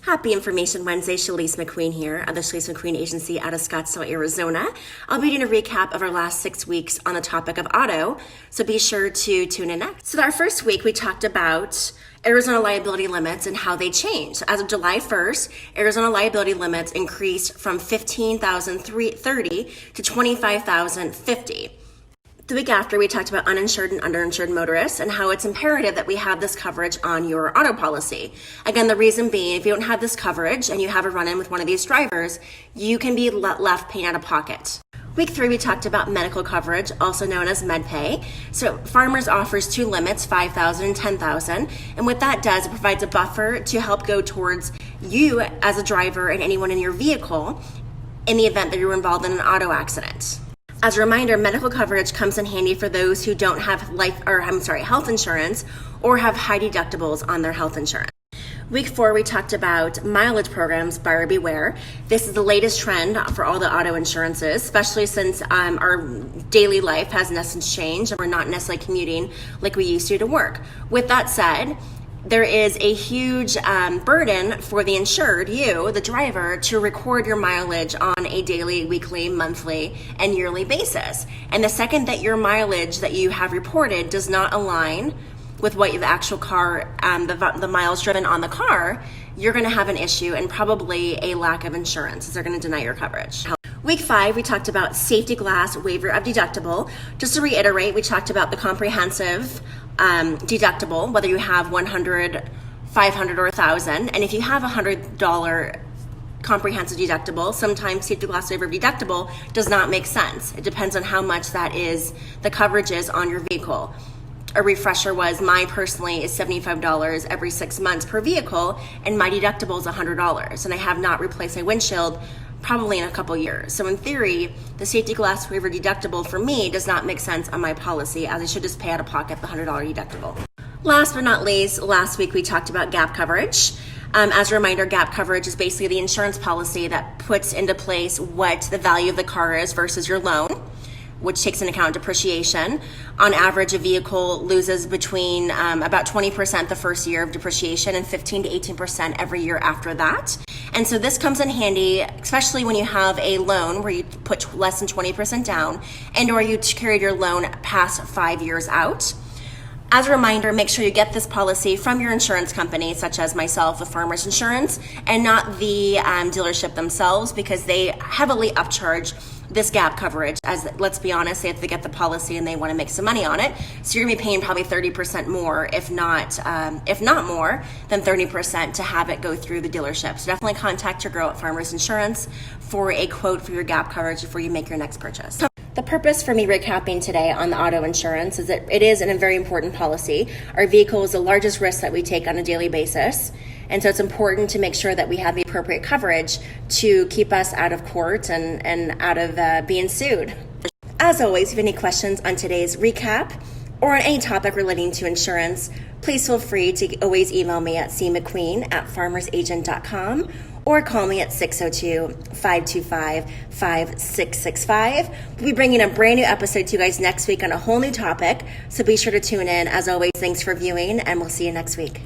Happy Information Wednesday, Chalyce McQueen here at the Chalyce McQueen Agency out of Scottsdale, Arizona. I'll be doing a recap of our last 6 weeks on the topic of auto, so be sure to tune in next. So our first week, we talked about Arizona liability limits and how they changed. As of July 1st, Arizona liability limits increased from $15,030 to $25,050. The week after, we talked about uninsured and underinsured motorists and how it's imperative that we have this coverage on your auto policy. Again, the reason being, if you don't have this coverage and you have a run-in with one of these drivers, you can be left paying out of pocket. Week 3, we talked about medical coverage, also known as MedPay. So Farmers offers 2 limits, $5,000 and $10,000. And what that does, it provides a buffer to help go towards you as a driver and anyone in your vehicle in the event that you're involved in an auto accident. As a reminder, medical coverage comes in handy for those who don't have health insurance or have high deductibles on their health insurance. Week 4, we talked about mileage programs, buyer beware. This is the latest trend for all the auto insurances, especially since our daily life has in essence changed and we're not necessarily commuting like we used to work. With that said, there is a huge burden for the insured, you, the driver, to record your mileage on a daily, weekly, monthly, and yearly basis. And the second that your mileage that you have reported does not align with what the actual car, the miles driven on the car, you're going to have an issue and probably a lack of insurance, as they're going to deny your coverage. Week 5, we talked about safety glass waiver of deductible. Just to reiterate, we talked about the comprehensive deductible, whether you have $100, $500, or $1,000. And if you have $100 comprehensive deductible, sometimes safety glass waiver of deductible does not make sense. It depends on how much that is, the coverage is on your vehicle. A refresher was, mine personally is $75 every 6 months per vehicle, and my deductible is $100. And I have not replaced my windshield probably in a couple years. So in theory, the safety glass waiver deductible for me does not make sense on my policy, as I should just pay out of pocket the $100 deductible. Last but not least, last week we talked about gap coverage. As a reminder, gap coverage is basically the insurance policy that puts into place what the value of the car is versus your loan, which takes into account depreciation. On average, a vehicle loses between about 20% the first year of depreciation and 15 to 18% every year after that. And so this comes in handy, especially when you have a loan where you put less than 20% down and or you carried your loan past 5 years out. As a reminder, make sure you get this policy from your insurance company, such as myself with Farmers Insurance, and not the dealership themselves, because they heavily upcharge this gap coverage. As let's be honest, they have to get the policy and they want to make some money on it. So you're gonna be paying probably 30% more, if not more than 30%, to have it go through the dealership. So definitely contact your girl at Farmers Insurance for a quote for your gap coverage before you make your next purchase. The purpose for me recapping today on the auto insurance is that it is a very important policy. Our vehicle is the largest risk that we take on a daily basis. And so it's important to make sure that we have the appropriate coverage to keep us out of court and out of being sued. As always, if you have any questions on today's recap or on any topic relating to insurance, please feel free to always email me at cmqueen@farmersagent.com or call me at 602-525-5665. We'll be bringing a brand new episode to you guys next week on a whole new topic, so be sure to tune in. As always, thanks for viewing, and we'll see you next week.